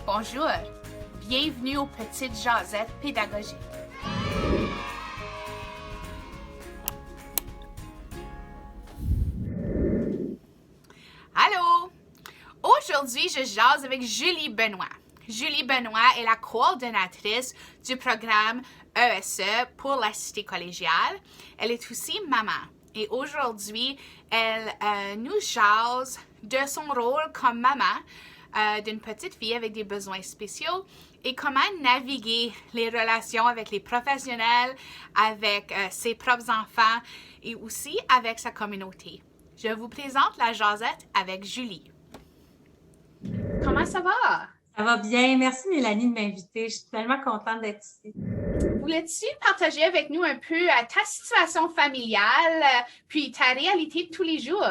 Bonjour, bienvenue aux Petites Jasettes pédagogiques. Allô! Aujourd'hui, je jase avec Julie Benoit. Julie Benoit est la coordonnatrice du programme ESE pour la cité collégiale. Elle est aussi maman. Et aujourd'hui, elle nous jase de son rôle comme maman d'une petite fille avec des besoins spéciaux et comment naviguer les relations avec les professionnels, avec ses propres enfants et aussi avec sa communauté. Je vous présente la jasette avec Julie. Comment ça va? Ça va bien. Merci Mélanie de m'inviter. Je suis tellement contente d'être ici. Voulais-tu partager avec nous un peu ta situation familiale puis ta réalité de tous les jours?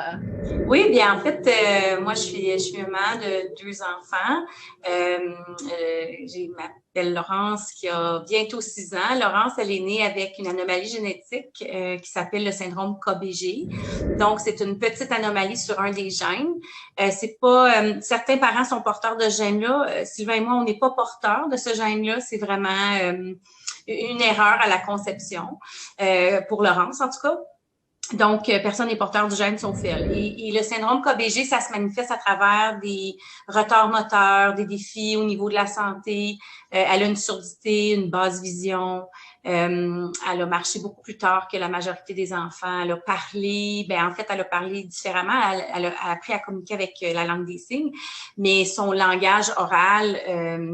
Oui, bien en fait, moi je suis maman de 2 enfants. J'ai ma belle Laurence qui a bientôt 6 ans. Laurence, elle est née avec une anomalie génétique qui s'appelle le syndrome KBG. Donc, c'est une petite anomalie sur un des gènes. C'est pas certains parents sont porteurs de ce gène-là. Sylvain et moi, on n'est pas porteurs de ce gène-là. C'est vraiment une erreur à la conception pour Laurence, en tout cas. Donc, personne n'est porteur du gène sauf elle. Et le syndrome KBG, ça se manifeste à travers des retards moteurs, des défis au niveau de la santé. Elle a une surdité, une basse vision. Elle a marché beaucoup plus tard que la majorité des enfants. Elle a parlé, en fait, elle a parlé différemment. Elle a appris à communiquer avec la langue des signes, mais son langage oral,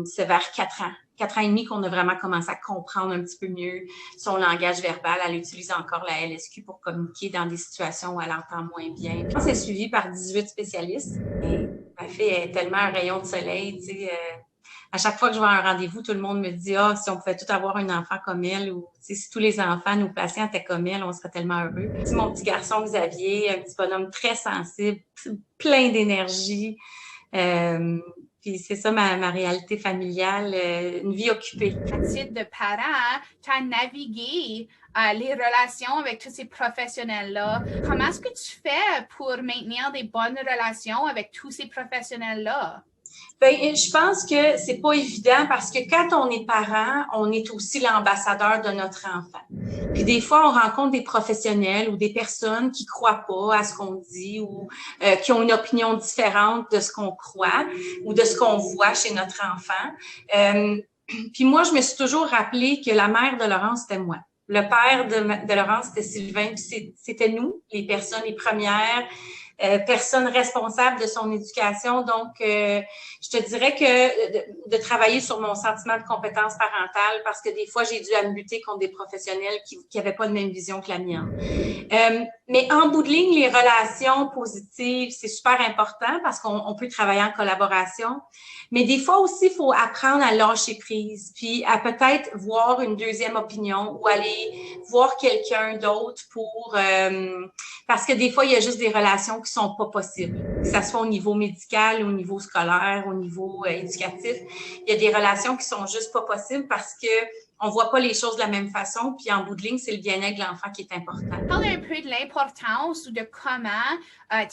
c'est vers 4 ans. 4 ans et demi qu'on a vraiment commencé à comprendre un petit peu mieux son langage verbal. Elle utilise encore la LSQ pour communiquer dans des situations où elle entend moins bien. Puis, c'est suivi par 18 spécialistes. Ma fille est tellement un rayon de soleil, tu sais. À chaque fois que je vais à un rendez-vous, tout le monde me dit « Ah, si on pouvait tout avoir un enfant comme elle » ou « Si tous les enfants, nos patients étaient comme elle, on serait tellement heureux. » Mon petit garçon Xavier, un petit bonhomme très sensible, plein d'énergie. Puis c'est ça ma réalité familiale, une vie occupée. À titre de parent, tu as navigué les relations avec tous ces professionnels-là. Comment est-ce que tu fais pour maintenir des bonnes relations avec tous ces professionnels-là? Je pense que c'est pas évident parce que quand on est parent, on est aussi l'ambassadeur de notre enfant. Puis des fois, on rencontre des professionnels ou des personnes qui croient pas à ce qu'on dit ou qui ont une opinion différente de ce qu'on croit ou de ce qu'on voit chez notre enfant. Puis moi, je me suis toujours rappelé que la mère de Laurence, c'était moi. Le père de Laurence, c'était Sylvain. Puis c'était nous, les personnes, les premières personne responsable de son éducation. Donc, je te dirais que de travailler sur mon sentiment de compétence parentale parce que des fois, j'ai dû me lutter contre des professionnels qui n'avaient pas de même vision que la mienne. Mais en bout de ligne, les relations positives, c'est super important parce qu'on peut travailler en collaboration. Mais des fois aussi, il faut apprendre à lâcher prise, puis à peut-être voir une deuxième opinion ou aller voir quelqu'un d'autre pour... parce que des fois, il y a juste des relations qui sont pas possibles. Que ça soit au niveau médical, au niveau scolaire, au niveau éducatif. Il y a des relations qui sont juste pas possibles parce que on voit pas les choses de la même façon, puis en bout de ligne, c'est le bien-être de l'enfant qui est important. Parle un peu de l'importance ou de comment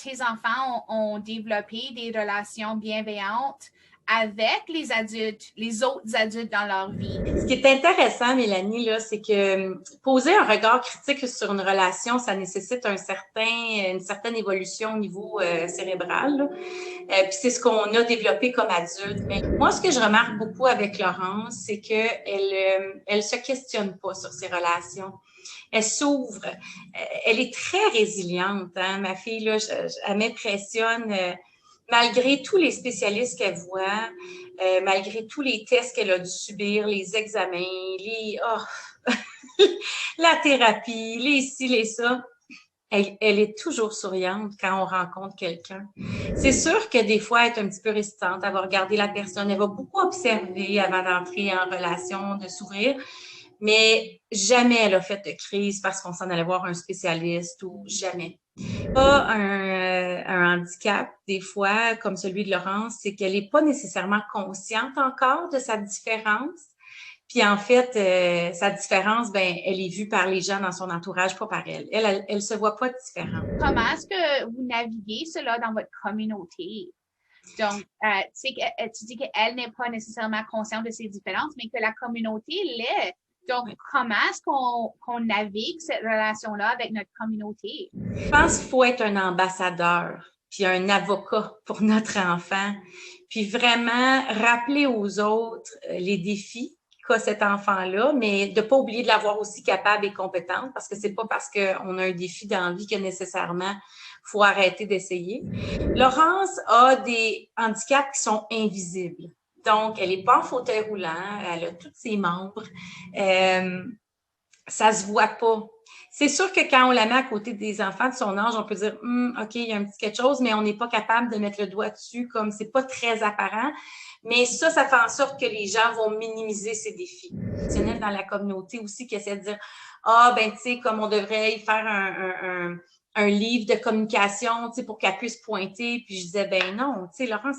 tes enfants ont développé des relations bienveillantes avec les adultes, les autres adultes dans leur vie. Ce qui est intéressant, Mélanie, là, c'est que poser un regard critique sur une relation, ça nécessite une certaine évolution au niveau cérébral. Puis c'est ce qu'on a développé comme adulte. Mais moi, ce que je remarque beaucoup avec Laurence, c'est qu'elle se questionne pas sur ses relations. Elle s'ouvre. Elle est très résiliente. Hein? Ma fille, là, elle m'impressionne. Malgré tous les spécialistes qu'elle voit, malgré tous les tests qu'elle a dû subir, les examens, la thérapie, les ci, les ça, elle est toujours souriante quand on rencontre quelqu'un. C'est sûr que des fois, elle est un petit peu résistante. Elle va regarder la personne, elle va beaucoup observer avant d'entrer en relation, de s'ouvrir. Mais jamais elle a fait de crise parce qu'on s'en allait voir un spécialiste ou jamais. Pas un handicap, des fois, comme celui de Laurence, c'est qu'elle n'est pas nécessairement consciente encore de sa différence. Puis en fait, sa différence, elle est vue par les gens dans son entourage, pas par elle. Elle se voit pas différente. Comment est-ce que vous naviguez cela dans votre communauté? Donc, tu dis qu'elle n'est pas nécessairement consciente de ces différences, mais que la communauté l'est. Donc, comment est-ce qu'on navigue cette relation-là avec notre communauté? Je pense qu'il faut être un ambassadeur, puis un avocat pour notre enfant, puis vraiment rappeler aux autres les défis qu'a cet enfant-là, mais de pas oublier de l'avoir aussi capable et compétente, parce que c'est pas parce qu'on a un défi dans la vie que nécessairement faut arrêter d'essayer. Laurence a des handicaps qui sont invisibles. Donc, elle n'est pas en fauteuil roulant, elle a tous ses membres. Ça se voit pas. C'est sûr que quand on la met à côté des enfants de son âge, on peut dire OK, il y a un petit quelque chose, mais on n'est pas capable de mettre le doigt dessus, comme c'est pas très apparent. Mais ça fait en sorte que les gens vont minimiser ces défis. Dans la communauté aussi qui essaie de dire ben tu sais, comme on devrait y faire un livre de communication, tu sais, pour qu'elle puisse pointer. Puis je disais, ben non, tu sais, Laurence,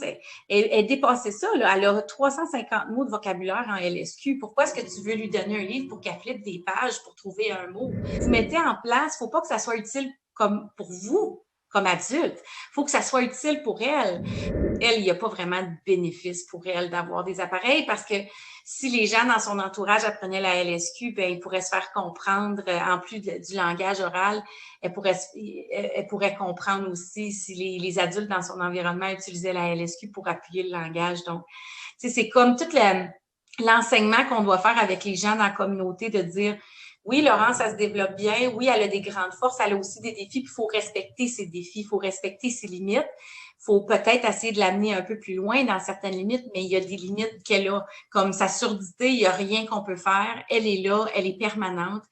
elle dépassait ça, là. Elle a 350 mots de vocabulaire en LSQ. Pourquoi est-ce que tu veux lui donner un livre pour qu'elle flippe des pages pour trouver un mot? Vous mettez en place, faut pas que ça soit utile comme pour vous, comme adulte. Faut que ça soit utile pour elle. Elle, il n'y a pas vraiment de bénéfice pour elle d'avoir des appareils parce que si les gens dans son entourage apprenaient la LSQ, ben ils pourraient se faire comprendre, en plus du langage oral, elle pourrait comprendre aussi si les adultes dans son environnement utilisaient la LSQ pour appuyer le langage. Donc, tu sais, c'est comme tout l'enseignement qu'on doit faire avec les gens dans la communauté de dire oui, Laurence, ça se développe bien. Oui, elle a des grandes forces. Elle a aussi des défis. Puis il faut respecter ses défis. Il faut respecter ses limites. Il faut peut-être essayer de l'amener un peu plus loin dans certaines limites, mais il y a des limites qu'elle a. Comme sa surdité, il n'y a rien qu'on peut faire. Elle est là, elle est permanente.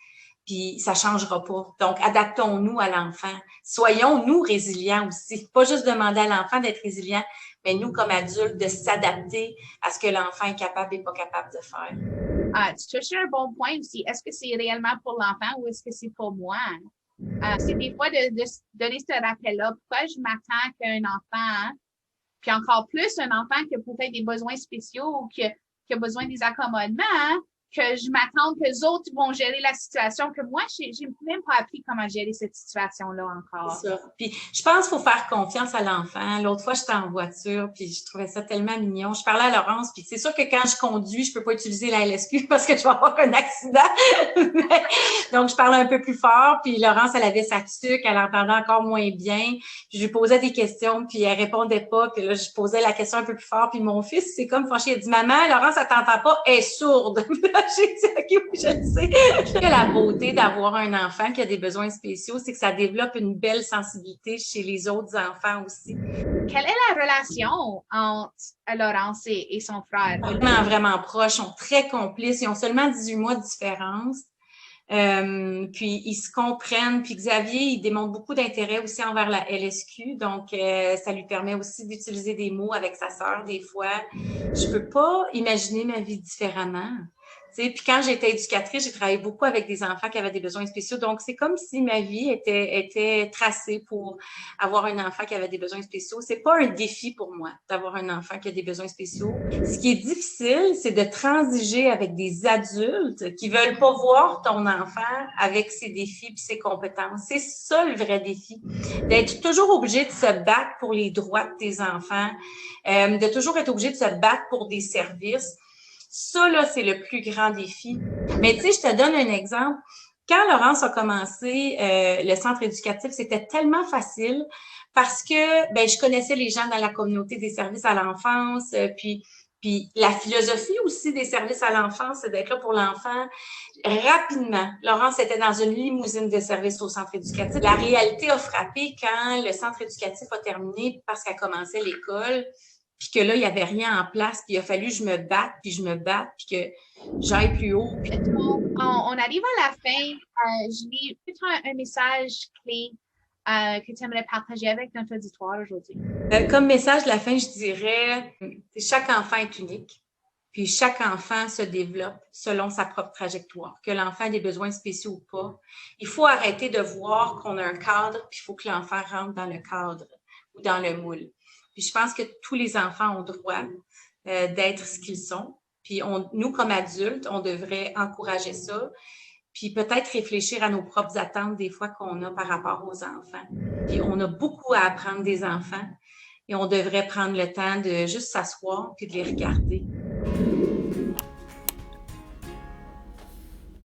Puis ça changera pas. Donc, adaptons-nous à l'enfant. Soyons, nous, résilients aussi. Pas juste demander à l'enfant d'être résilient, mais nous, comme adultes, de s'adapter à ce que l'enfant est capable et pas capable de faire. Tu touches un bon point aussi. Est-ce que c'est réellement pour l'enfant ou est-ce que c'est pour moi? C'est des fois de donner ce rappel-là. Pourquoi je m'attends qu'un enfant, puis encore plus un enfant qui a peut-être des besoins spéciaux ou qui a besoin des accommodements, que je m'attends qu'eux autres vont gérer la situation, que moi, j'ai même pas appris comment gérer cette situation-là encore. C'est ça. Puis je pense qu'il faut faire confiance à l'enfant. L'autre fois, j'étais en voiture, puis je trouvais ça tellement mignon. Je parlais à Laurence, puis c'est sûr que quand je conduis, je peux pas utiliser la LSQ parce que je vais avoir un accident. Donc, je parlais un peu plus fort, puis Laurence, elle avait sa tuque, elle entendait encore moins bien. Puis je lui posais des questions, puis elle répondait pas. Puis là, je posais la question un peu plus fort. Puis mon fils, c'est comme fâché. Il a dit, maman, Laurence, elle t'entend pas, elle est sourde. J'ai dit, OK, oui, je le sais. La beauté d'avoir un enfant qui a des besoins spéciaux, c'est que ça développe une belle sensibilité chez les autres enfants aussi. Quelle est la relation entre Laurence et son frère? Vraiment, vraiment proches, sont très complices. Ils ont seulement 18 mois de différence. Puis ils se comprennent. Puis Xavier, il démontre beaucoup d'intérêt aussi envers la LSQ. Donc, ça lui permet aussi d'utiliser des mots avec sa sœur des fois. Je peux pas imaginer ma vie différemment. Puis quand j'étais éducatrice, j'ai travaillé beaucoup avec des enfants qui avaient des besoins spéciaux. Donc, c'est comme si ma vie était tracée pour avoir un enfant qui avait des besoins spéciaux. C'est pas un défi pour moi d'avoir un enfant qui a des besoins spéciaux. Ce qui est difficile, c'est de transiger avec des adultes qui veulent pas voir ton enfant avec ses défis et ses compétences. C'est ça le vrai défi. D'être toujours obligé de se battre pour les droits de tes enfants, de toujours être obligé de se battre pour des services. Ça, là, c'est le plus grand défi. Mais tu sais, je te donne un exemple. Quand Laurence a commencé le centre éducatif, c'était tellement facile parce que ben je connaissais les gens dans la communauté des services à l'enfance, puis la philosophie aussi des services à l'enfance, c'est d'être là pour l'enfant. Rapidement, Laurence était dans une limousine de services au centre éducatif. La réalité a frappé quand le centre éducatif a terminé parce qu'elle commençait l'école. Puis que là, il n'y avait rien en place, puis il a fallu que je me batte, puis que j'aille plus haut. Donc, on arrive à la fin. Je lis peut-être un message clé que tu aimerais partager avec notre auditoire aujourd'hui. Comme message de la fin, je dirais, chaque enfant est unique, puis chaque enfant se développe selon sa propre trajectoire, que l'enfant ait des besoins spéciaux ou pas. Il faut arrêter de voir qu'on a un cadre, puis il faut que l'enfant rentre dans le cadre ou dans le moule. Puis je pense que tous les enfants ont droit d'être ce qu'ils sont. Puis nous, comme adultes, on devrait encourager ça. Puis peut-être réfléchir à nos propres attentes des fois qu'on a par rapport aux enfants. Puis on a beaucoup à apprendre des enfants. et on devrait prendre le temps de juste s'asseoir puis de les regarder.